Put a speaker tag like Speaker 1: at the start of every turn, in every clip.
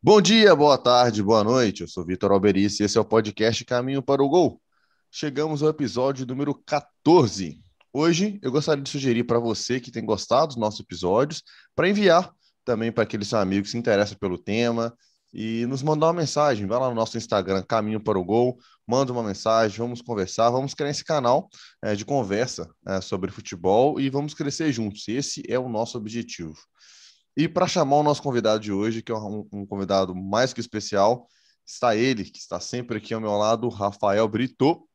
Speaker 1: Bom dia, boa tarde, boa noite. Eu sou Vitor Alberici e esse é o podcast Caminho para o Gol. Chegamos ao episódio número 14. Hoje eu gostaria de sugerir para você que tem gostado dos nossos episódios para enviar também para aquele seu amigo que se interessa pelo tema e nos mandar uma mensagem. Vai lá no nosso Instagram, Caminho para o Gol, manda uma mensagem, vamos conversar, vamos criar esse canal de conversa sobre futebol e vamos crescer juntos. Esse é o nosso objetivo. E para chamar o nosso convidado de hoje, que é um convidado mais que especial, está ele, que está sempre aqui ao meu lado, Rafael Brito.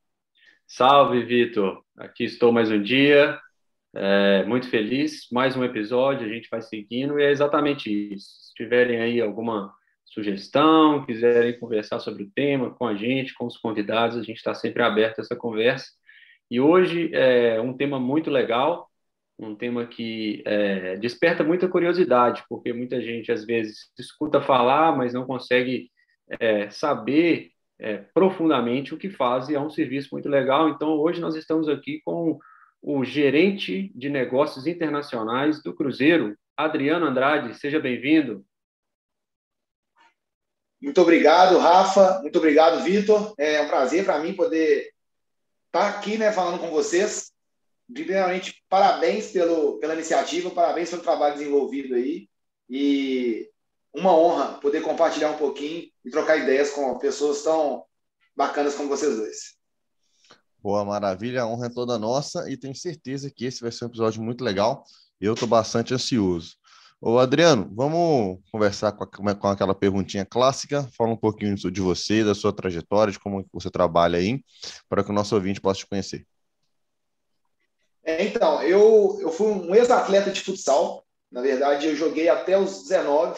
Speaker 2: Salve, Vitor! Aqui estou mais um dia, muito feliz. Mais um episódio, a gente vai seguindo e é exatamente isso. Se tiverem aí alguma sugestão, quiserem conversar sobre o tema com a gente, com os convidados, a gente está sempre aberto a essa conversa. E hoje é um tema muito legal, um tema que desperta muita curiosidade, porque muita gente às vezes escuta falar, mas não consegue saber profundamente o que faz, e é um serviço muito legal. Então, hoje nós estamos aqui com o gerente de negócios internacionais do Cruzeiro, Adriano Andrade. Seja bem-vindo.
Speaker 3: Muito obrigado, Rafa. Muito obrigado, Vitor. É um prazer para mim poder estar aqui, né, falando com vocês. Primeiramente, parabéns pela iniciativa, parabéns pelo trabalho desenvolvido aí. E uma honra poder compartilhar um pouquinho e trocar ideias com pessoas tão bacanas como vocês dois.
Speaker 1: Boa, maravilha, a honra é toda nossa e tenho certeza que esse vai ser um episódio muito legal e eu estou bastante ansioso. Ô Adriano, vamos conversar com aquela perguntinha clássica, fala um pouquinho de você, da sua trajetória, de como você trabalha aí, para que o nosso ouvinte possa te conhecer.
Speaker 3: Então, eu fui um ex-atleta de futsal. Na verdade, eu joguei até os 19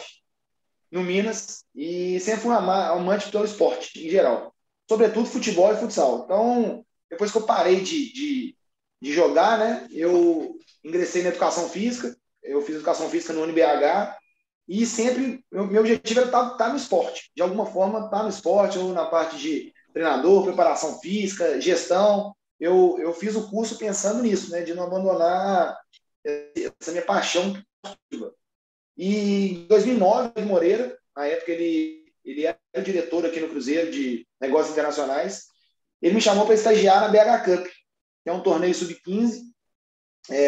Speaker 3: no Minas e sempre fui um amante pelo esporte em geral, sobretudo futebol e futsal. Então, depois que eu parei de jogar, né, eu ingressei na educação física, eu fiz educação física no UniBH e sempre meu objetivo era estar no esporte, de alguma forma estar no esporte ou na parte de treinador, preparação física, gestão. Eu fiz o curso pensando nisso, né, de não abandonar essa minha paixão. E em 2009, o Moreira, na época ele era o diretor aqui no Cruzeiro de Negócios Internacionais, ele me chamou para estagiar na BH Cup, que é um torneio sub-15,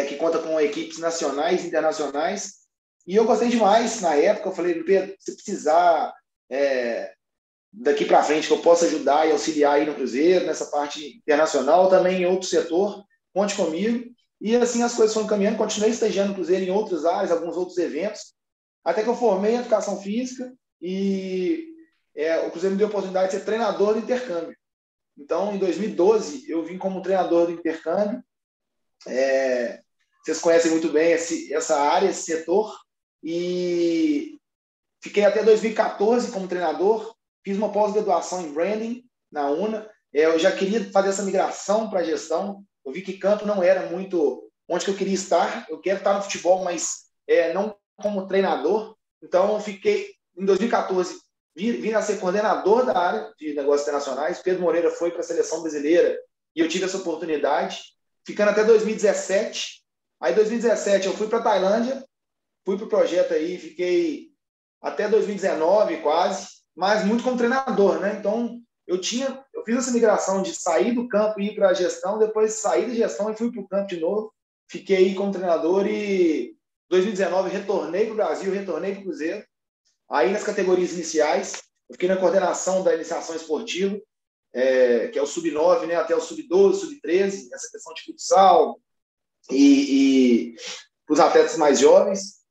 Speaker 3: que conta com equipes nacionais e internacionais. E eu gostei demais na época. Eu falei, Pedro, se precisar daqui para frente que eu possa ajudar e auxiliar aí no Cruzeiro, nessa parte internacional, também em outro setor, conte comigo. E assim as coisas foram caminhando, continuei estagiando no Cruzeiro em outras áreas, alguns outros eventos, até que eu formei em educação física e o Cruzeiro me deu a oportunidade de ser treinador de intercâmbio. Então, em 2012, eu vim como treinador do intercâmbio. Vocês conhecem muito bem essa área, esse setor. E fiquei até 2014 como treinador. Fiz uma pós-graduação em branding na UNA. Eu já queria fazer essa migração para a gestão. Eu vi que campo não era muito onde que eu queria estar. Eu quero estar no futebol, mas não como treinador. Então, fiquei em 2014, vim a ser coordenador da área de negócios internacionais. Pedro Moreira foi para a seleção brasileira e eu tive essa oportunidade, ficando até 2017. Aí, em 2017, eu fui para a Tailândia, fui para o projeto aí, fiquei até 2019 quase, mas muito como treinador, né? Então, eu fiz essa migração de sair do campo e ir para a gestão, depois saí da gestão e fui para o campo de novo. Fiquei aí como treinador e 2019 retornei para o Brasil, retornei para o Cruzeiro. Aí nas categorias iniciais, eu fiquei na coordenação da iniciação esportiva, que é o sub-9, né, até o sub-12, sub-13, essa questão de futsal e para os atletas mais jovens.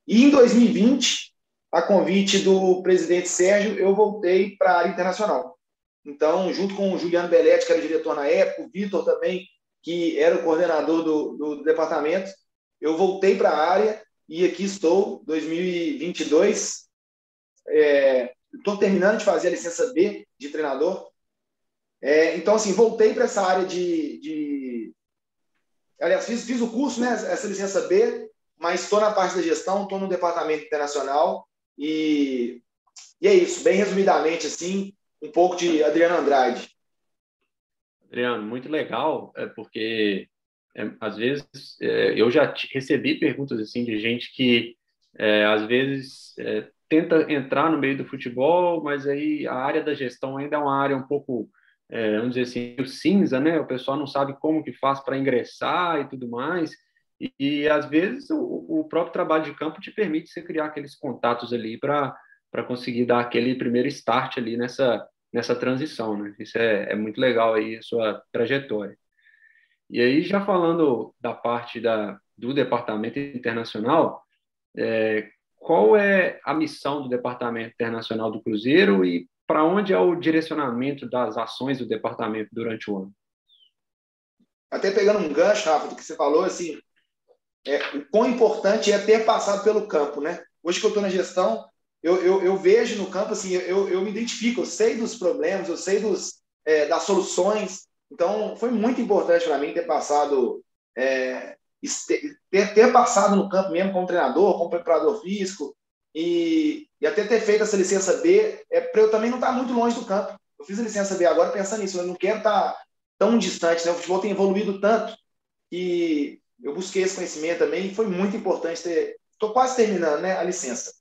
Speaker 3: E em 2020, a convite do presidente Sérgio, eu voltei para a área internacional. Então, junto com o Juliano Belletti, que era o diretor na época, o Vitor também, que era o coordenador do departamento, eu voltei para a área e aqui estou, 2022. Estou terminando de fazer a licença B de treinador. Então, assim, voltei para essa área Aliás, fiz o curso, né, essa licença B, mas estou na parte da gestão, estou no departamento internacional e é isso, bem resumidamente, assim, um pouco de Adriano Andrade.
Speaker 2: Adriano, muito legal, porque às vezes eu já recebi perguntas assim de gente que às vezes tenta entrar no meio do futebol, mas aí a área da gestão ainda é uma área um pouco, vamos dizer assim, o cinza, né? O pessoal não sabe como que faz para ingressar e tudo mais. E às vezes o próprio trabalho de campo te permite você criar aqueles contatos ali para conseguir dar aquele primeiro start ali nessa transição, né? Isso é muito legal aí, a sua trajetória. E aí, já falando da parte do departamento internacional, qual é a missão do departamento internacional do Cruzeiro e para onde é o direcionamento das ações do departamento durante o ano?
Speaker 3: Até pegando um gancho, Rafa, do que você falou, assim, o quão importante é ter passado pelo campo, né? Hoje que eu estou na gestão, eu vejo no campo, assim, eu me identifico, eu sei dos problemas, eu sei das soluções. Então, foi muito importante para mim ter passado, ter passado no campo mesmo como treinador, como preparador físico, e até ter feito essa licença B, para eu também não estar muito longe do campo. Eu fiz a licença B agora pensando nisso, eu não quero estar tão distante, né? O futebol tem evoluído tanto que eu busquei esse conhecimento também e foi muito importante ter. Estou quase terminando, né, a licença.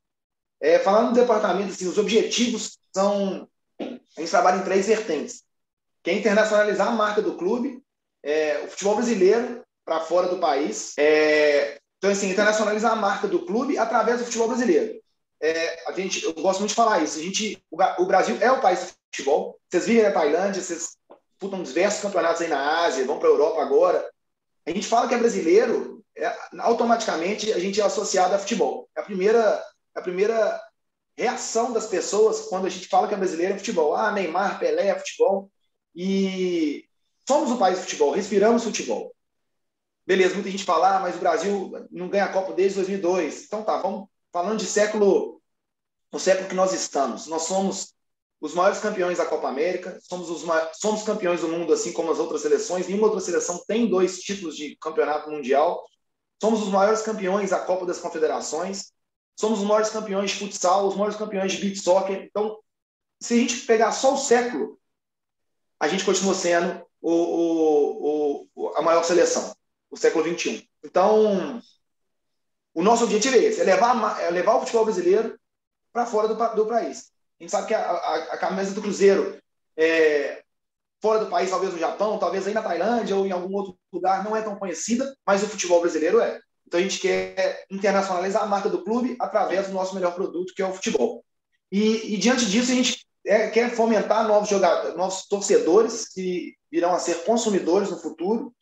Speaker 3: Falando do departamento, assim, os objetivos são. A gente trabalha em 3 vertentes, que é internacionalizar a marca do clube, o futebol brasileiro para fora do país. Então, assim, internacionalizar a marca do clube através do futebol brasileiro. Eu gosto muito de falar isso. O Brasil é o país do futebol. Vocês vivem na Tailândia, vocês disputam diversos campeonatos aí na Ásia, vão para a Europa agora. A gente fala que é brasileiro, automaticamente a gente é associado a futebol. A primeira reação das pessoas quando a gente fala que é brasileiro é futebol. Neymar, Pelé é futebol. E somos o país do futebol, respiramos futebol. Beleza, muita gente fala, mas o Brasil não ganha a Copa desde 2002. Então tá, vamos falando de no século que nós estamos. Nós somos os maiores campeões da Copa América, somos campeões do mundo, assim como as outras seleções. Nenhuma outra seleção tem 2 títulos de campeonato mundial. Somos os maiores campeões da Copa das Confederações. Somos os maiores campeões de futsal, os maiores campeões de beach soccer. Então, se a gente pegar só o século, a gente continua sendo a maior seleção, o século XXI. Então, o nosso objetivo é esse, levar o futebol brasileiro para fora do país. A gente sabe que a camisa do Cruzeiro, fora do país, talvez no Japão, talvez aí na Tailândia ou em algum outro lugar, não é tão conhecida, mas o futebol brasileiro é. Então, a gente quer internacionalizar a marca do clube através do nosso melhor produto, que é o futebol. E diante disso, a gente quer fomentar novos torcedores que virão a ser consumidores no futuro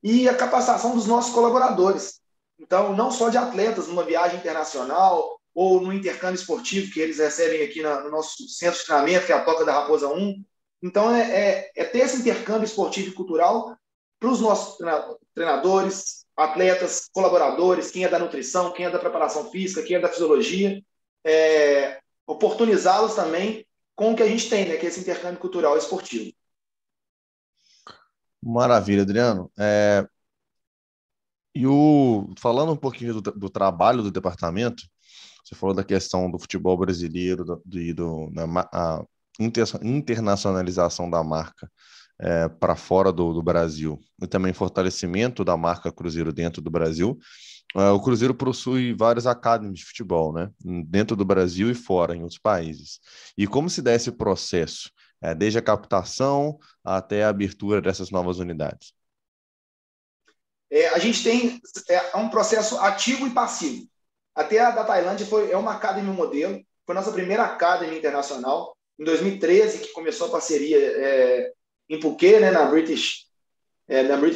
Speaker 3: e a capacitação dos nossos colaboradores. Então, não só de atletas numa viagem internacional ou no intercâmbio esportivo que eles recebem aqui no nosso centro de treinamento, que é a Toca da Raposa 1. Então, ter esse intercâmbio esportivo e cultural para os nossos treinadores, atletas, colaboradores, quem é da nutrição, quem é da preparação física, quem é da fisiologia, oportunizá-los também com o que a gente tem, né, que é esse intercâmbio cultural e esportivo.
Speaker 1: Maravilha, Adriano. Falando um pouquinho do trabalho do departamento, você falou da questão do futebol brasileiro a internacionalização da marca para fora do Brasil e também fortalecimento da marca Cruzeiro dentro do Brasil. O Cruzeiro possui vários academies de futebol, né? Dentro do Brasil e fora, em outros países. E como se dá esse processo, desde a captação até a abertura dessas novas unidades?
Speaker 3: A gente tem um processo ativo e passivo. Até a da Tailândia é uma academy modelo, foi a nossa primeira academy internacional, em 2013, que começou a parceria em Phuket, né, na British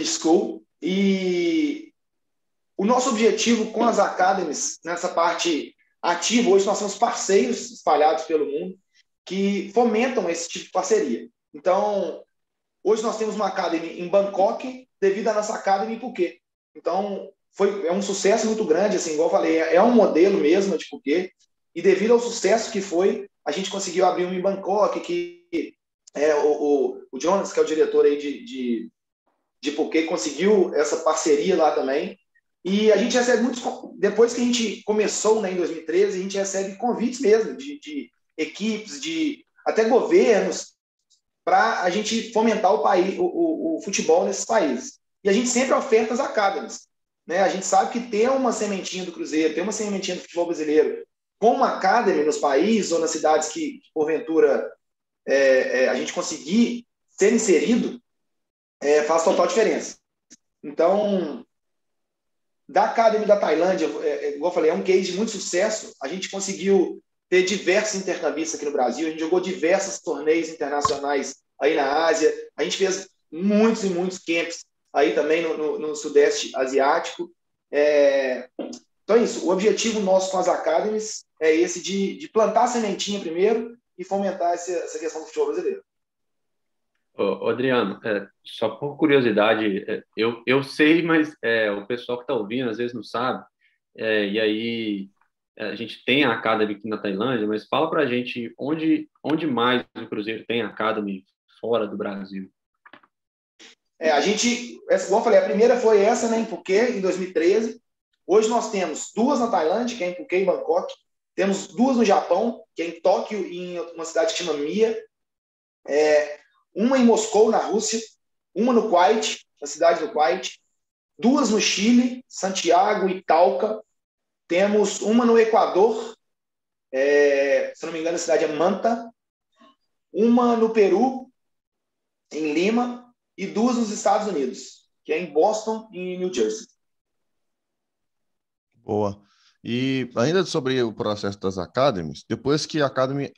Speaker 3: School. E o nosso objetivo com as academies, nessa parte ativa, hoje nós temos parceiros espalhados pelo mundo que fomentam esse tipo de parceria. Então, hoje nós temos uma academy em Bangkok, devido à nossa academy em Phuket. Então, é um sucesso muito grande, assim, igual eu falei, é um modelo mesmo de Phuket, e devido ao sucesso que foi, a gente conseguiu abrir um em Bangkok, que o Jonas, que é o diretor aí de Phuket, conseguiu essa parceria lá também. E a gente recebe muitos, depois que a gente começou, né, em 2013, a gente recebe convites mesmo de equipes, de até governos, para a gente fomentar o futebol nesses países. E a gente sempre oferta as academies, né? A gente sabe que tem uma sementinha do Cruzeiro, tem uma sementinha do futebol brasileiro com uma academy nos países ou nas cidades que porventura, a gente conseguir ser inserido, faz total diferença. Então, da Academy da Tailândia, igual eu falei, é um case de muito sucesso. A gente conseguiu ter diversos intercambistas aqui no Brasil, a gente jogou diversos torneios internacionais aí na Ásia, a gente fez muitos e muitos camps aí também no Sudeste Asiático. Então é isso, o objetivo nosso com as academies é esse de plantar a sementinha primeiro e fomentar essa questão do futebol brasileiro.
Speaker 2: Ô, Adriano, só por curiosidade, eu sei, mas o pessoal que está ouvindo às vezes não sabe, e aí a gente tem a Academy aqui na Tailândia, mas fala para a gente onde mais o Cruzeiro tem Academy fora do Brasil.
Speaker 3: A gente, igual eu falei, a primeira foi essa, né, em Phuket, em 2013. Hoje nós temos 2 na Tailândia, que é em Phuket e Bangkok. Temos 2 no Japão, que é em Tóquio e em uma cidade que chama Mia. Uma em Moscou, na Rússia. Uma no Kuwait, na cidade do Kuwait. 2 no Chile, Santiago e Talca. Temos uma no Equador, se não me engano a cidade é Manta. Uma no Peru, em Lima. E 2 nos Estados Unidos, que é em Boston e em New Jersey.
Speaker 1: Boa. E ainda sobre o processo das academies, depois que a academy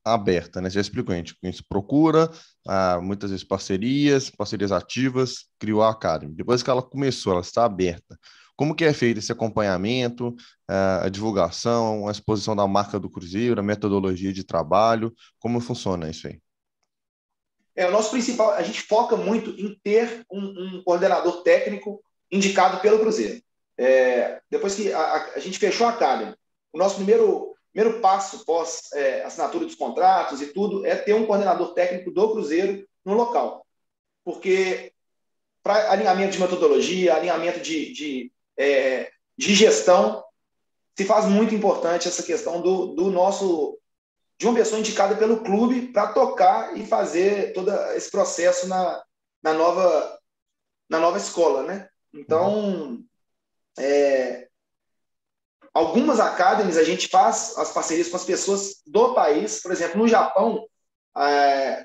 Speaker 1: aberta, né? Você já explicou, a gente procura, muitas vezes parcerias ativas, criou a academy. Depois que ela começou, ela está aberta. Como que é feito esse acompanhamento, a divulgação, a exposição da marca do Cruzeiro, a metodologia de trabalho, como funciona isso aí?
Speaker 3: O nosso principal, a gente foca muito em ter um coordenador técnico indicado pelo Cruzeiro. Depois que a gente fechou a academy, o nosso primeiro passo pós assinatura dos contratos e tudo é ter um coordenador técnico do Cruzeiro no local. Porque para alinhamento de metodologia, alinhamento de gestão, se faz muito importante essa questão de uma pessoa indicada pelo clube para tocar e fazer todo esse processo na nova escola, né? Então, algumas academies a gente faz as parcerias com as pessoas do país. Por exemplo, no Japão,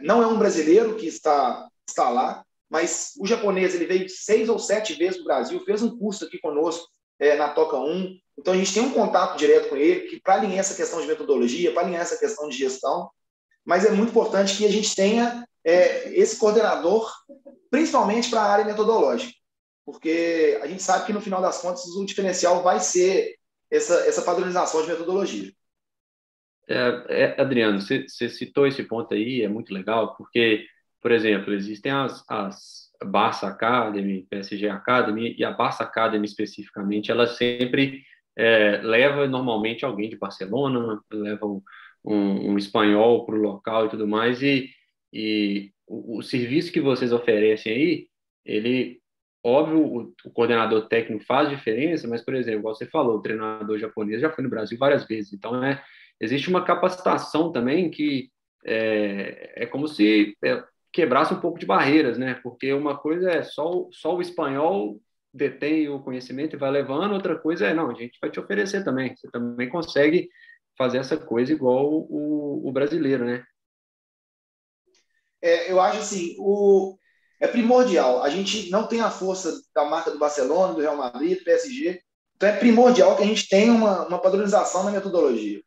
Speaker 3: não é um brasileiro que está lá, mas o japonês ele veio 6 ou 7 vezes no Brasil, fez um curso aqui conosco na Toca 1. Então, a gente tem um contato direto com ele para alinhar essa questão de metodologia, para alinhar essa questão de gestão. Mas é muito importante que a gente tenha esse coordenador, principalmente para a área metodológica. Porque a gente sabe que, no final das contas, o diferencial vai ser essa padronização de metodologia.
Speaker 2: Adriano, você citou esse ponto aí, é muito legal, porque, por exemplo, existem as Barça Academy, PSG Academy, e a Barça Academy especificamente, ela sempre leva normalmente alguém de Barcelona, leva um espanhol para o local e tudo mais, e o serviço que vocês oferecem aí, ele, óbvio, o coordenador técnico faz diferença, mas, por exemplo, igual você falou, o treinador japonês já foi no Brasil várias vezes, então existe uma capacitação também que é como se quebrasse um pouco de barreiras, né? Porque uma coisa é só o espanhol detém o conhecimento e vai levando, outra coisa não, a gente vai te oferecer também, você também consegue fazer essa coisa igual o brasileiro, né?
Speaker 3: Eu acho assim, é primordial, a gente não tem a força da marca do Barcelona, do Real Madrid, do PSG, então é primordial que a gente tenha uma padronização na metodologia.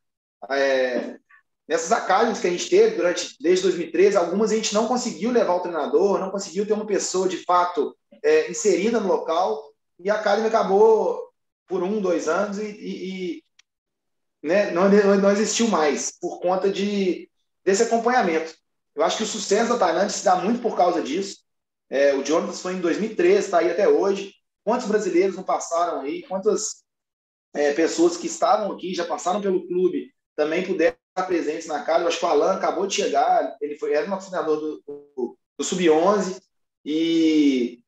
Speaker 3: Nessas academies que a gente teve desde 2013, algumas a gente não conseguiu levar o treinador, não conseguiu ter uma pessoa de fato inserida no local, e a academy acabou por 1, 2 anos e né, não existiu mais por conta desse acompanhamento. Eu acho que o sucesso da Tailândia se dá muito por causa disso. O Jonas foi em 2013, está aí até hoje. Quantos brasileiros não passaram aí? Quantas pessoas que estavam aqui, já passaram pelo clube, também puderam estar presentes na casa. Eu acho que o Alan acabou de chegar, era o nosso treinador do Sub-11, e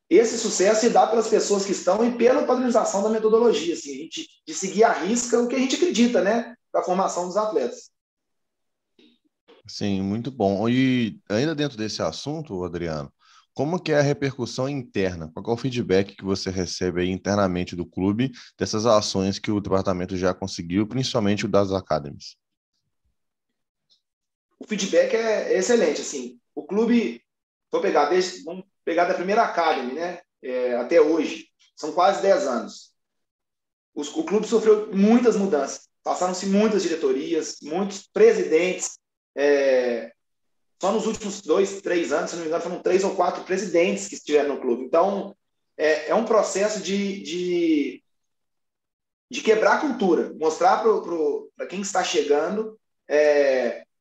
Speaker 3: esse sucesso se dá pelas pessoas que estão e pela padronização da metodologia, assim, de seguir à risca o que a gente acredita, né, para a formação dos atletas.
Speaker 1: Sim, muito bom. E ainda dentro desse assunto, Adriano, Como que é a repercussão interna? Qual que é o feedback que você recebe aí internamente do clube dessas ações que o departamento já conseguiu, principalmente o das academies?
Speaker 3: O feedback é excelente, assim. O clube, vamos pegar da primeira academy, né? Até hoje, são quase 10 anos. O clube sofreu muitas mudanças, passaram-se muitas diretorias, muitos presidentes. Só nos últimos 2, 3 anos, se não me engano, foram 3 ou 4 presidentes que estiveram no clube. Então, é um processo de quebrar a cultura, mostrar para quem está chegando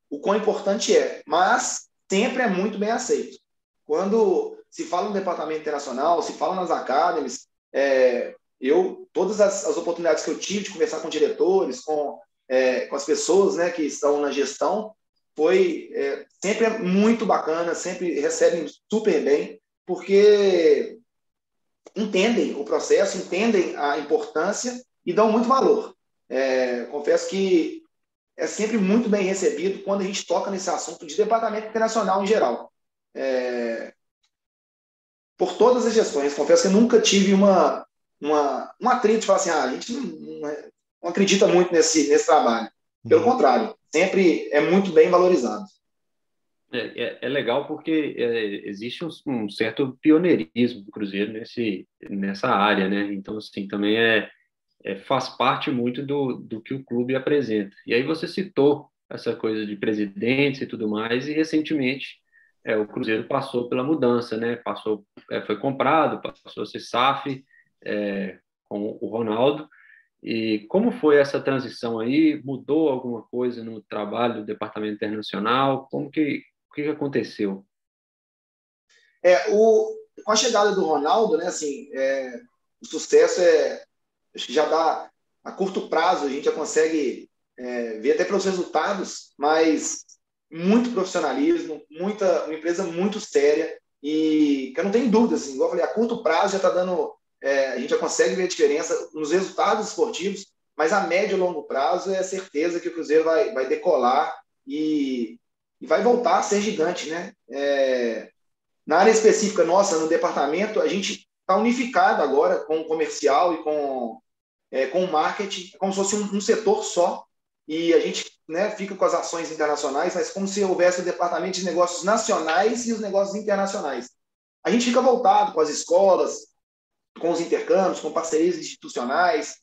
Speaker 3: o quão importante é, mas sempre é muito bem aceito. Quando se fala no departamento internacional, se fala nas academies, todas as oportunidades que eu tive de conversar com diretores, com as pessoas, né, que estão na gestão, foi sempre muito bacana, sempre recebem super bem, porque entendem o processo, entendem a importância e dão muito valor. Confesso que é sempre muito bem recebido quando a gente toca nesse assunto de departamento internacional em geral. Por todas as gestões, confesso que eu nunca tive um atrito de falar assim, a gente não acredita muito nesse trabalho. Pelo contrário, sempre é muito bem valorizado.
Speaker 2: É legal porque existe um certo pioneirismo do Cruzeiro nessa área, né? Então, assim, também faz parte muito do que o clube apresenta. E aí você citou essa coisa de presidentes e tudo mais, e recentemente o Cruzeiro passou pela mudança, né? Foi comprado, passou a ser SAF com o Ronaldo. E como foi essa transição aí? Mudou alguma coisa no trabalho do departamento internacional? O que aconteceu?
Speaker 3: Com a chegada do Ronaldo, né, assim, o sucesso acho que já dá a curto prazo, a gente já consegue ver até pelos resultados, mas muito profissionalismo, uma empresa muito séria e que eu não tenho dúvida, assim, igual eu falei, a curto prazo já está dando, a gente já consegue ver a diferença nos resultados esportivos, mas a médio e longo prazo é certeza que o Cruzeiro vai decolar e vai voltar a ser gigante, né? Na área específica nossa, no departamento, a gente está unificado agora com o comercial e com o marketing, como se fosse um setor só, e a gente, né, fica com as ações internacionais, mas como se houvesse o departamento de negócios nacionais e os negócios internacionais. A gente fica voltado com as escolas, com os intercâmbios, com parcerias institucionais,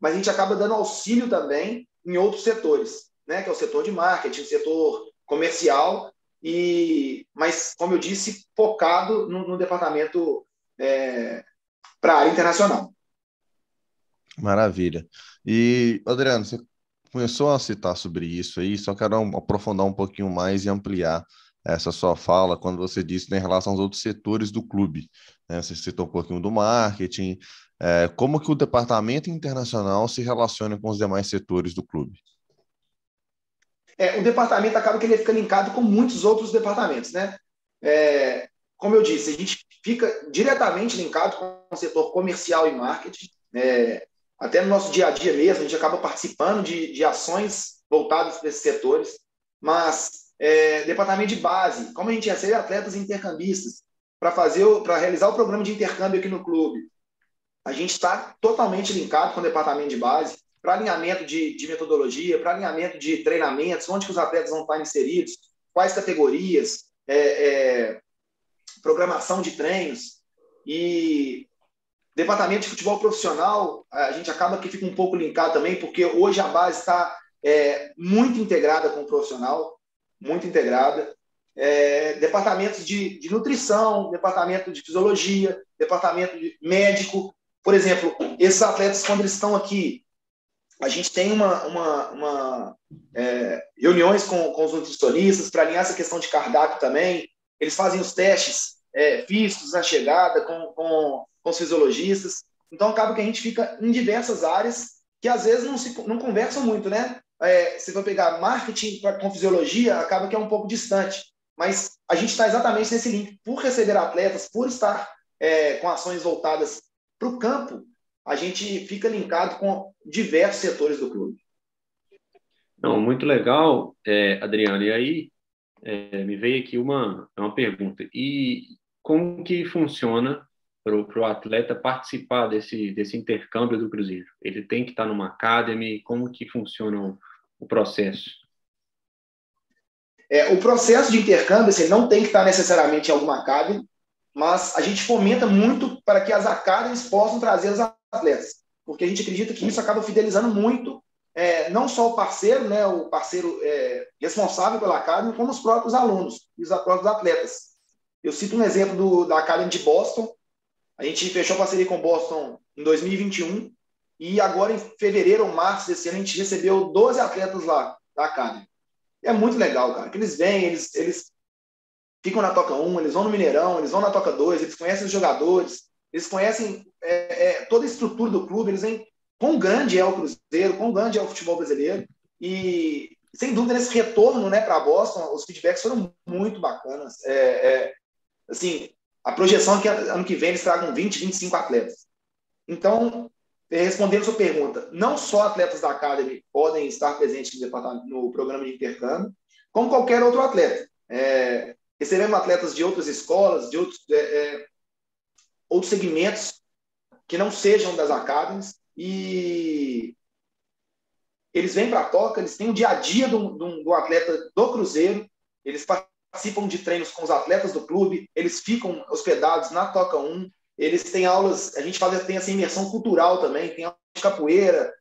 Speaker 3: mas a gente acaba dando auxílio também em outros setores, né, que é o setor de marketing, o setor comercial, mas, como eu disse, focado no departamento para a área internacional.
Speaker 1: Maravilha. E, Adriano, você começou a citar sobre isso aí, só quero aprofundar um pouquinho mais e ampliar essa sua fala quando você disse, né, em relação aos outros setores do clube, né? Você citou um pouquinho do marketing, como que o departamento internacional se relaciona com os demais setores do clube?
Speaker 3: O departamento acaba que ele fica linkado com muitos outros departamentos, né? Como eu disse, a gente fica diretamente linkado com o setor comercial e marketing, até no nosso dia a dia mesmo, a gente acaba participando de ações voltadas para esses setores, mas departamento de base, como a gente recebe atletas intercambistas para realizar o programa de intercâmbio aqui no clube, a gente está totalmente linkado com o departamento de base, para alinhamento de metodologia, para alinhamento de treinamentos, onde que os atletas vão estar inseridos, quais categorias, programação de treinos. E departamento de futebol profissional, a gente acaba que fica um pouco linkado também, porque hoje a base está muito integrada com o profissional, muito integrada. Departamentos de nutrição, departamento de fisiologia, departamento de médico. Por exemplo, esses atletas, quando eles estão aqui, a gente tem reuniões com os nutricionistas para alinhar essa questão de cardápio também. Eles fazem os testes físicos na chegada com os fisiologistas. Então, acaba que a gente fica em diversas áreas que, às vezes, não conversam muito, né? Se for pegar marketing com fisiologia, acaba que é um pouco distante. Mas a gente está exatamente nesse link. Por receber atletas, por estar com ações voltadas para o campo, a gente fica linkado com diversos setores do clube.
Speaker 2: Não, muito legal, Adriano. E aí, me veio aqui uma pergunta. E como que funciona para o atleta participar desse intercâmbio do Cruzeiro? Ele tem que estar numa academy? Como que funciona o processo?
Speaker 3: O processo de intercâmbio, assim, não tem que estar necessariamente em alguma academy, mas a gente fomenta muito para que as academies possam trazer os atletas, porque a gente acredita que isso acaba fidelizando muito, não só o parceiro, né, o parceiro responsável pela academy, como os próprios alunos e os próprios atletas. Eu cito um exemplo da Academy de Boston. A gente fechou parceria com o Boston em 2021 e agora em fevereiro ou março desse ano a gente recebeu 12 atletas lá da Academy. É muito legal, cara, que eles vêm, eles ficam na Toca 1, eles vão no Mineirão, eles vão na Toca 2, eles conhecem os jogadores, eles conhecem toda a estrutura do clube, eles veem quão grande é o Cruzeiro, quão grande é o futebol brasileiro. E, sem dúvida, nesse retorno, né, para Boston, os feedbacks foram muito bacanas. Assim, a projeção é que ano que vem eles tragam 20, 25 atletas. Então, respondendo a sua pergunta, não só atletas da Academy podem estar presentes no programa de intercâmbio, como qualquer outro atleta. Recebemos atletas de outras escolas, de outros segmentos que não sejam das academies, e eles vêm para a Toca, eles têm o dia a dia do atleta do Cruzeiro, eles participam de treinos com os atletas do clube, eles ficam hospedados na Toca 1, eles têm aulas, a gente tem essa imersão cultural também, tem aulas de capoeira,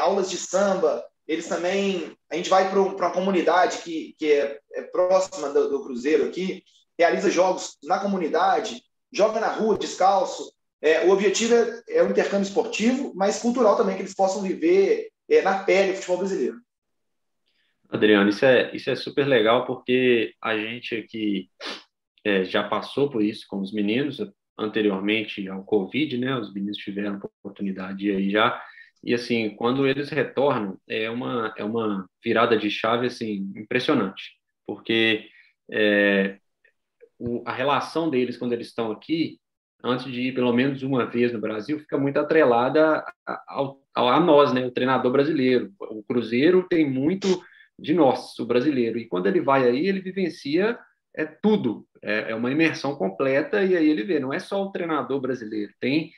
Speaker 3: aulas de samba, eles também, a gente vai para uma comunidade que é próxima do Cruzeiro aqui, realiza jogos na comunidade, joga na rua, descalço. O objetivo é um intercâmbio esportivo, mas cultural também, que eles possam viver na pele o futebol brasileiro.
Speaker 2: Adriano, isso é super legal, porque a gente aqui já passou por isso com os meninos, anteriormente ao Covid, né? Os meninos tiveram oportunidade aí já. E, assim, quando eles retornam, é uma virada de chave, assim, impressionante. Porque a relação deles, quando eles estão aqui, antes de ir pelo menos uma vez no Brasil, fica muito atrelada a nós, né? O treinador brasileiro. O Cruzeiro tem muito de nós, o brasileiro. E quando ele vai aí, ele vivencia tudo. É uma imersão completa, e aí ele vê, não é só o treinador brasileiro, tem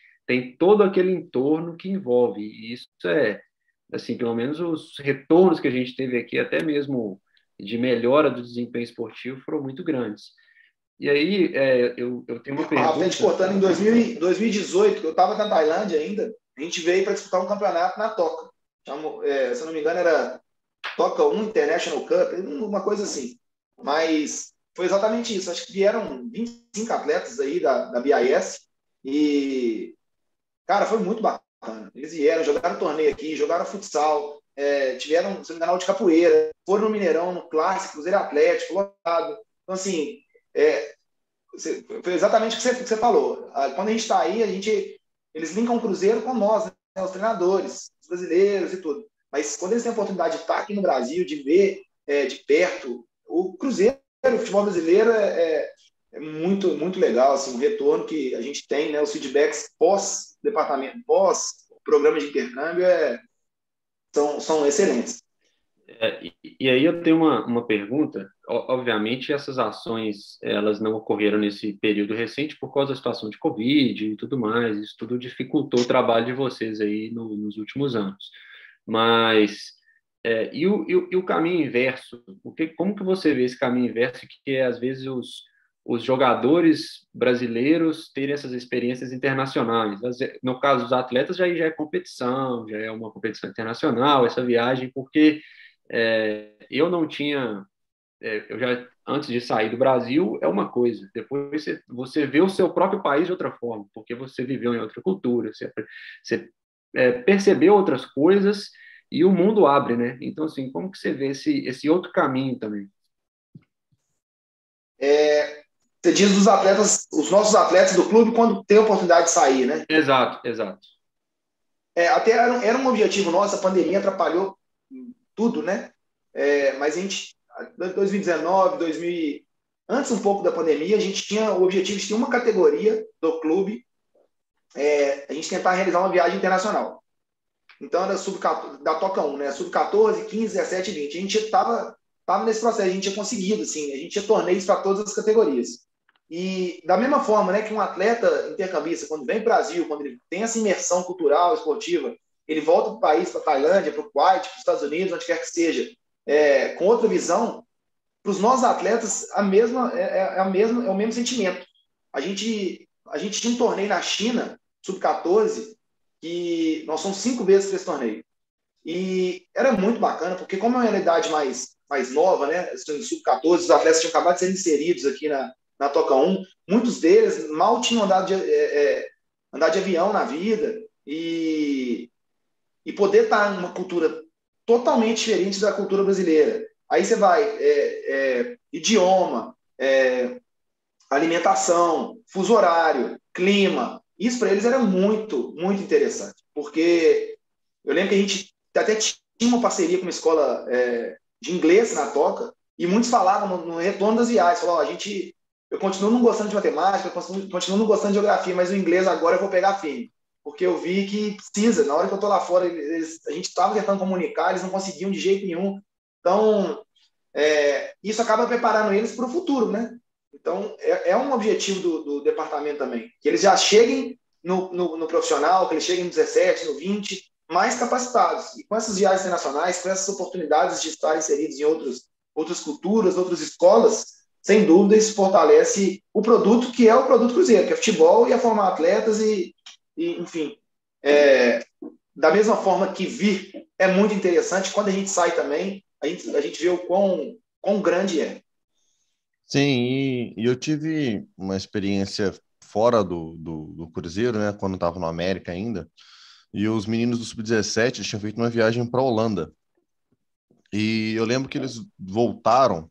Speaker 2: todo aquele entorno que envolve. E isso assim, pelo menos os retornos que a gente teve aqui, até mesmo de melhora do desempenho esportivo, foram muito grandes. E aí, eu tenho uma pergunta...
Speaker 3: Frente cortando, em 2018, que eu estava na Tailândia ainda, a gente veio para disputar um campeonato na Toca. Se eu não me engano, era Toca 1 International Cup, uma coisa assim. Mas foi exatamente isso. Acho que vieram 25 atletas aí da BIS e, cara, foi muito bacana. Eles vieram, jogaram torneio aqui, jogaram futsal, tiveram, se não me engano, de capoeira, foram no Mineirão, no Clássico, Cruzeiro Atlético, lotado. Então, assim, foi exatamente o que você falou. Quando a gente está aí, eles linkam o Cruzeiro com nós, né, os treinadores, os brasileiros e tudo. Mas quando eles têm a oportunidade de estar aqui no Brasil, de ver de perto, o Cruzeiro, o futebol brasileiro é muito, muito legal, assim, o retorno que a gente tem, né, os feedbacks pós-departamento, pós-programa de intercâmbio são excelentes.
Speaker 2: E aí eu tenho uma pergunta. Obviamente, essas ações elas não ocorreram nesse período recente por causa da situação de Covid e tudo mais. Isso tudo dificultou o trabalho de vocês aí nos últimos anos. Mas, e o caminho inverso? Como que você vê esse caminho inverso, que às vezes os jogadores brasileiros terem essas experiências internacionais? No caso dos atletas, já é competição, já é uma competição internacional, essa viagem, porque eu não tinha... eu já, antes de sair do Brasil, é uma coisa. Depois você vê o seu próprio país de outra forma, porque você viveu em outra cultura, você percebeu outras coisas e o mundo abre, né? Então, assim, como que você vê esse outro caminho também?
Speaker 3: Você diz dos atletas, os nossos atletas do clube, quando tem a oportunidade de sair, né?
Speaker 2: Exato.
Speaker 3: Até era um objetivo nosso, a pandemia atrapalhou tudo, né? Mas a gente, 2019, antes um pouco da pandemia, a gente tinha o objetivo de ter uma categoria do clube, a gente tentar realizar uma viagem internacional. Então era da Toca 1, né? Sub-14, 15, 17 e 20. A gente estava nesse processo, a gente tinha conseguido, assim, a gente tinha torneios para todas as categorias. E da mesma forma, né, que um atleta intercambista, quando vem para o Brasil, quando ele tem essa imersão cultural, esportiva, ele volta para o país, para a Tailândia, para o Kuwait, para os Estados Unidos, onde quer que seja, com outra visão, para os nossos atletas é o mesmo sentimento. A gente tinha um torneio na China, sub-14, que nós somos 5 vezes para esse torneio. E era muito bacana, porque como é uma realidade mais nova, né, sub-14, os atletas tinham acabado de ser inseridos aqui na Toca 1, muitos deles mal tinham andado de avião na vida, e poder estar em uma cultura totalmente diferente da cultura brasileira. Aí você vai, idioma, alimentação, fuso horário, clima. Isso para eles era muito, muito interessante, porque eu lembro que a gente até tinha uma parceria com uma escola de inglês na Toca, e muitos falavam no retorno das viagens, falavam, eu continuo não gostando de matemática, eu continuo não gostando de geografia, mas o inglês agora eu vou pegar firme, porque eu vi que precisa. Na hora que eu estou lá fora, a gente estava tentando comunicar, eles não conseguiam de jeito nenhum. Então, isso acaba preparando eles para o futuro, né? Então, é um objetivo do departamento também, que eles já cheguem no profissional, que eles cheguem no 17, no 20, mais capacitados. E com essas viagens internacionais, com essas oportunidades de estar inseridos em outras culturas, outras escolas, sem dúvida isso fortalece o produto, que é o produto Cruzeiro, que é futebol e a formar atletas enfim. Da mesma forma que vir é muito interessante, quando a gente sai também, a gente vê o quão grande é.
Speaker 1: Sim, e eu tive uma experiência fora do Cruzeiro, né, quando estava no América ainda, e os meninos do Sub-17 tinham feito uma viagem para a Holanda. E eu lembro que eles voltaram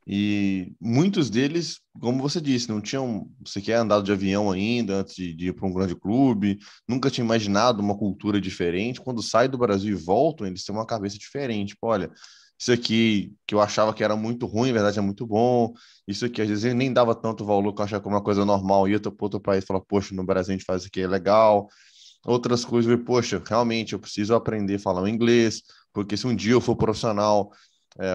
Speaker 1: e muitos deles, como você disse, não tinham sequer andado de avião ainda antes de ir para um grande clube, nunca tinha imaginado uma cultura diferente. Quando saem do Brasil e voltam, eles têm uma cabeça diferente. Tipo, olha, isso aqui que eu achava que era muito ruim, na verdade é muito bom. Isso aqui às vezes eu nem dava tanto valor, que eu achava que era uma coisa normal. Ia para outro país e falava, poxa, no Brasil a gente faz isso aqui, é legal. Outras coisas, poxa, realmente eu preciso aprender a falar o inglês, porque se um dia eu for profissional,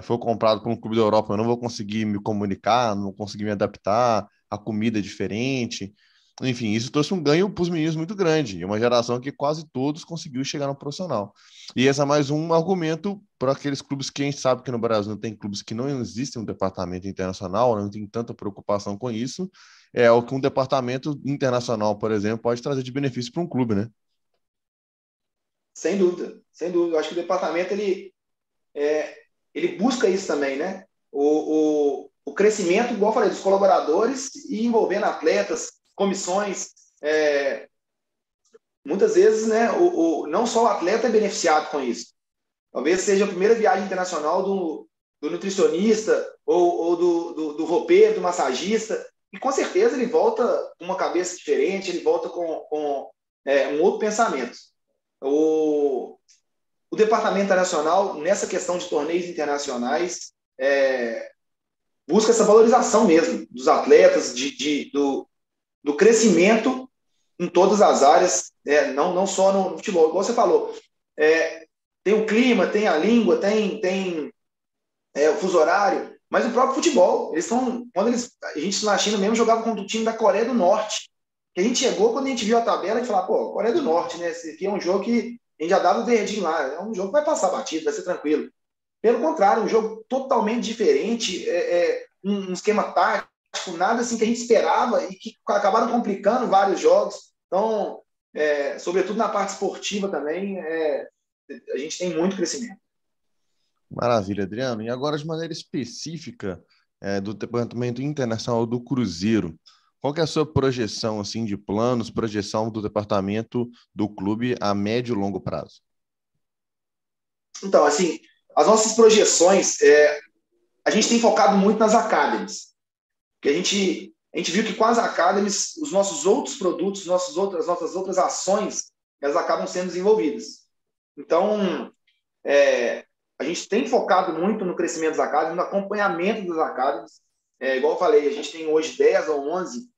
Speaker 1: for comprado por um clube da Europa, eu não vou conseguir me comunicar, não vou conseguir me adaptar, a comida é diferente. Enfim, isso trouxe um ganho para os meninos muito grande, e uma geração que quase todos conseguiu chegar no profissional. E esse é mais um argumento para aqueles clubes que a gente sabe que no Brasil não tem clubes que não existem um departamento internacional, não tem tanta preocupação com isso, é o que um departamento internacional, por exemplo, pode trazer de benefício para um clube, né?
Speaker 3: Sem dúvida, sem dúvida. Eu acho que o departamento ele busca isso também, né? O crescimento, igual eu falei, dos colaboradores e envolvendo atletas, comissões. Muitas vezes, né, não só o atleta é beneficiado com isso. Talvez seja a primeira viagem internacional do nutricionista ou do roupeiro, do massagista, e com certeza ele volta com uma cabeça diferente, ele volta com um outro pensamento. O departamento internacional, nessa questão de torneios internacionais, busca essa valorização mesmo dos atletas, do crescimento em todas as áreas, não só no futebol. Igual você falou, tem o clima, tem a língua, tem o fuso horário, mas o próprio futebol. A gente na China mesmo jogava contra o time da Coreia do Norte, que a gente chegou, quando a gente viu a tabela, a gente falava, pô, Coreia do Norte, né? Esse aqui é um jogo que a gente já dava o verdinho lá, é um jogo que vai passar batido, vai ser tranquilo. Pelo contrário, um jogo totalmente diferente, um esquema tático, nada assim que a gente esperava e que acabaram complicando vários jogos. Então, sobretudo na parte esportiva também, a gente tem muito crescimento.
Speaker 1: Maravilha, Adriano. E agora, de maneira específica, do Departamento Internacional do Cruzeiro, qual que é a sua projeção assim, de planos, projeção do departamento do clube a médio e longo prazo?
Speaker 3: Então, assim, as nossas projeções, a gente tem focado muito nas academies, porque a gente viu que com as academies, os nossos outros produtos, as nossas outras ações, elas acabam sendo desenvolvidas. Então, a gente tem focado muito no crescimento das academies, no acompanhamento das academies. Igual eu falei, a gente tem hoje 10 ou 11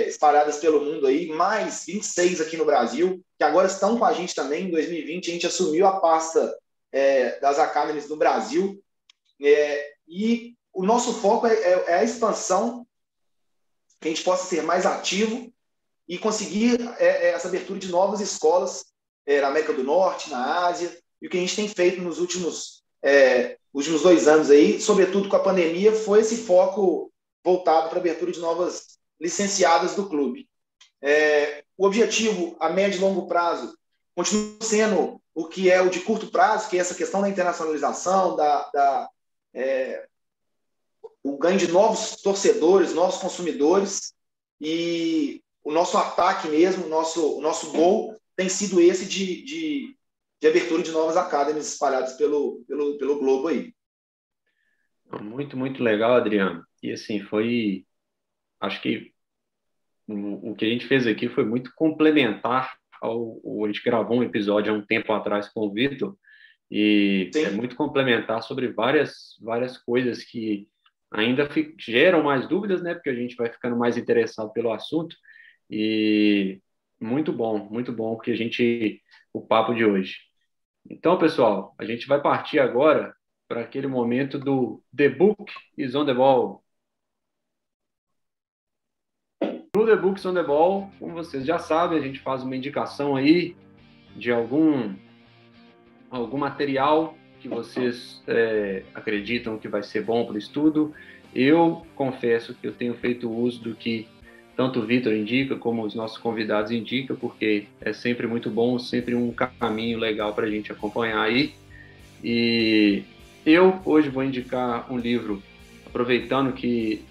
Speaker 3: espalhadas pelo mundo aí, mais 26 aqui no Brasil, que agora estão com a gente também. Em 2020, a gente assumiu a pasta das academies no Brasil. E o nosso foco é a expansão que a gente possa ser mais ativo e conseguir essa abertura de novas escolas na América do Norte, na Ásia, e o que a gente tem feito nos últimos 2 anos aí, sobretudo com a pandemia, foi esse foco voltado para a abertura de novas licenciadas do clube. O objetivo a médio e longo prazo continua sendo o que é o de curto prazo, que é essa questão da internacionalização, o ganho de novos torcedores, novos consumidores, e o nosso ataque mesmo, o nosso gol tem sido esse de abertura de novas academies espalhadas pelo globo aí.
Speaker 2: Muito, muito legal, Adriano. E assim, acho que o que a gente fez aqui foi muito complementar a gente gravou um episódio há um tempo atrás com o Vitor, e
Speaker 3: Sim.
Speaker 2: É muito complementar sobre várias coisas que ainda geram mais dúvidas, né? Porque a gente vai ficando mais interessado pelo assunto. E muito bom o papo de hoje. Então, pessoal, a gente vai partir agora para aquele momento do The Book is on the Ball. No The Book is on the Ball, como vocês já sabem, a gente faz uma indicação aí de algum material que vocês acreditam que vai ser bom para o estudo. Eu confesso que eu tenho feito uso do que tanto o Vitor indica, como os nossos convidados indicam, porque é sempre muito bom, sempre um caminho legal para a gente acompanhar aí. E eu hoje vou indicar um livro, aproveitando que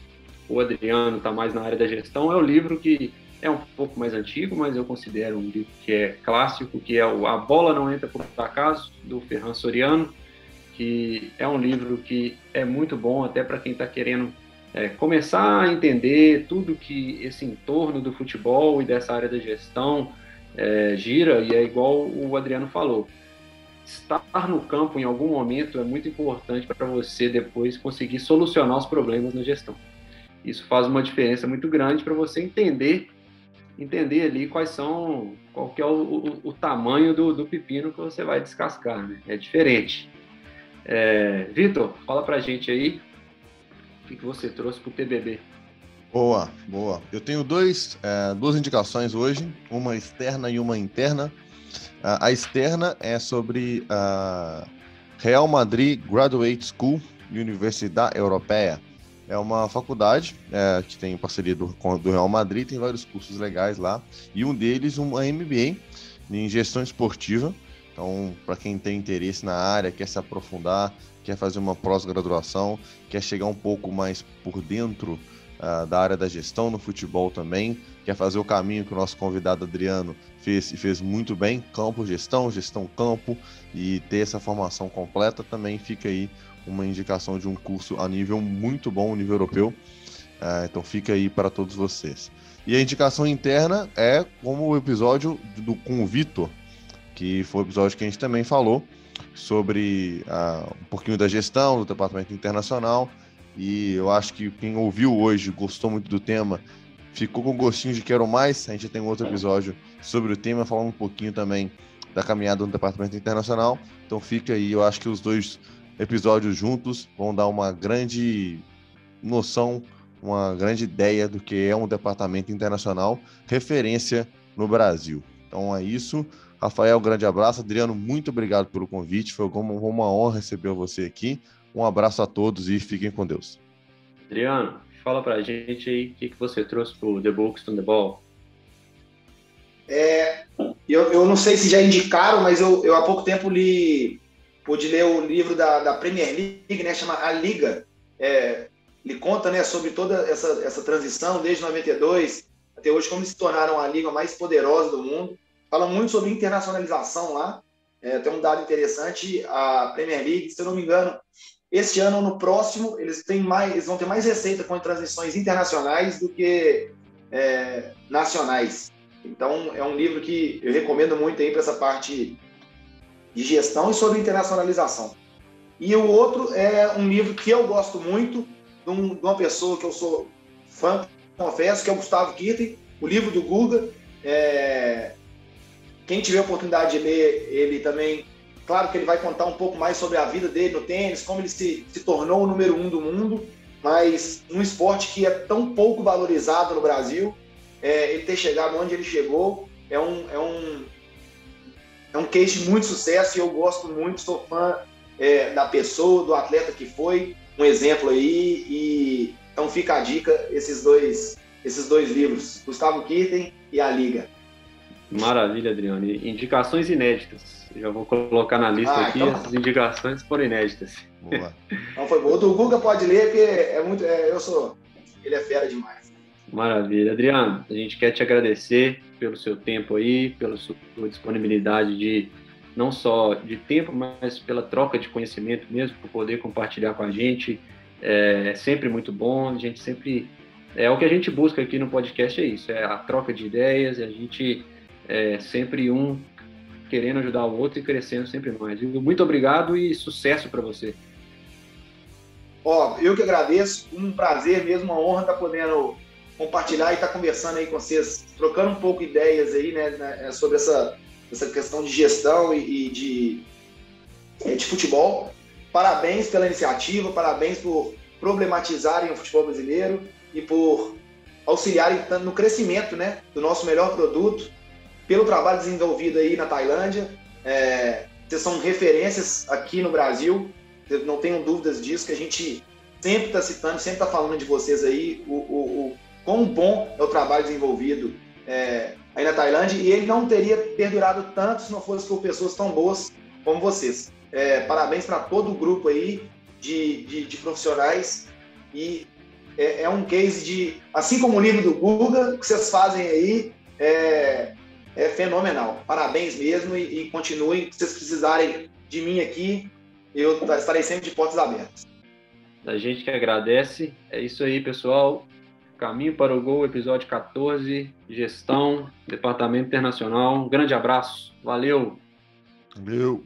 Speaker 2: o Adriano está mais na área da gestão, é um livro que é um pouco mais antigo, mas eu considero um livro que é clássico, que é A Bola Não Entra por Acaso, do Ferran Soriano, que é um livro que é muito bom até para quem está querendo começar a entender tudo que esse entorno do futebol e dessa área da gestão gira, e é igual o Adriano falou. Estar no campo em algum momento é muito importante para você depois conseguir solucionar os problemas na gestão. Isso faz uma diferença muito grande para você entender ali qual que é o tamanho do pepino que você vai descascar, né? É diferente. Vitor, fala pra gente aí o que você trouxe pro TBB.
Speaker 1: Boa. Eu tenho duas indicações hoje, uma externa e uma interna. A externa é sobre a Real Madrid Graduate School, Universidade Europeia. É uma faculdade que tem parceria do Real Madrid, tem vários cursos legais lá, e um deles uma MBA em gestão esportiva. Então, para quem tem interesse na área, quer se aprofundar, quer fazer uma pós-graduação, quer chegar um pouco mais por dentro da área da gestão no futebol também, quer fazer o caminho que o nosso convidado Adriano fez e fez muito bem, campo, gestão campo, e ter essa formação completa, também fica aí uma indicação de um curso a nível muito bom, nível europeu. Então fica aí para todos vocês. E a indicação interna é como o episódio com o Vitor, que foi o episódio que a gente também falou sobre um pouquinho da gestão, do departamento internacional, e eu acho que quem ouviu hoje gostou muito do tema, ficou com gostinho de quero mais. A gente tem um outro episódio sobre o tema, falando um pouquinho também da caminhada no departamento internacional. Então fica aí, eu acho que os dois episódios juntos vão dar uma grande noção, uma grande ideia do que é um departamento internacional, referência no Brasil. Então é isso. Rafael, grande abraço. Adriano, muito obrigado pelo convite. Foi uma honra receber você aqui. Um abraço a todos e fiquem com Deus.
Speaker 2: Adriano, fala pra gente aí o que você trouxe pro The Books on the Ball.
Speaker 3: Eu não sei se já indicaram, mas eu há pouco tempo pude ler o livro da Premier League, né, chama A Liga. Ele conta, né, sobre toda essa transição desde 92 até hoje, como se tornaram a liga mais poderosa do mundo. Fala muito sobre internacionalização lá. Tem um dado interessante, a Premier League, se eu não me engano, este ano ou no próximo, eles vão ter mais receita com transições internacionais do que nacionais. Então, é um livro que eu recomendo muito aí para essa parte de gestão e sobre internacionalização. E o outro é um livro que eu gosto muito, de uma pessoa que eu sou fã, confesso, que é o Gustavo Kirten, o livro do Guga. Quem tiver a oportunidade de ler ele também, claro que ele vai contar um pouco mais sobre a vida dele no tênis, como ele se tornou o número 1 do mundo, mas num esporte que é tão pouco valorizado no Brasil, ele ter chegado onde ele chegou é um case de muito sucesso, e eu gosto muito, sou fã da pessoa, do atleta que foi, um exemplo aí, e então fica a dica, esses dois livros, Gustavo Kirten e A Liga.
Speaker 2: Maravilha, Adriano. Indicações inéditas. Já vou colocar na lista aqui, então... essas indicações foram inéditas.
Speaker 1: Boa.
Speaker 3: Não foi bom. O do Guga pode ler, porque ele é fera demais.
Speaker 2: Maravilha. Adriano, a gente quer te agradecer pelo seu tempo aí, pela sua disponibilidade de não só de tempo, mas pela troca de conhecimento mesmo, por poder compartilhar com a gente. É sempre muito bom, a gente sempre... o que a gente busca aqui no podcast é isso, é a troca de ideias, a gente sempre um querendo ajudar o outro e crescendo sempre mais. Muito obrigado e sucesso para você.
Speaker 3: Eu que agradeço, um prazer mesmo, uma honra estar podendo compartilhar e estar conversando aí com vocês, trocando um pouco ideias aí, né, sobre essa questão de gestão e de futebol. Parabéns pela iniciativa, parabéns por problematizarem o futebol brasileiro e por auxiliarem no crescimento, né, do nosso melhor produto, pelo trabalho desenvolvido aí na Tailândia. Vocês são referências aqui no Brasil, não tenham dúvidas disso, que a gente sempre está citando, sempre está falando de vocês aí, o quão bom é o trabalho desenvolvido aí na Tailândia, e ele não teria perdurado tanto se não fosse por pessoas tão boas como vocês. Parabéns para todo o grupo aí de profissionais, e é um case de, assim como o livro do Guga, que vocês fazem aí, é fenomenal. Parabéns mesmo, e continuem. Se vocês precisarem de mim aqui, eu estarei sempre de portas abertas.
Speaker 2: A gente que agradece. É isso aí, pessoal. Caminho para o Gol, episódio 14, Gestão, Departamento Internacional. Um grande abraço. Valeu!
Speaker 1: Valeu!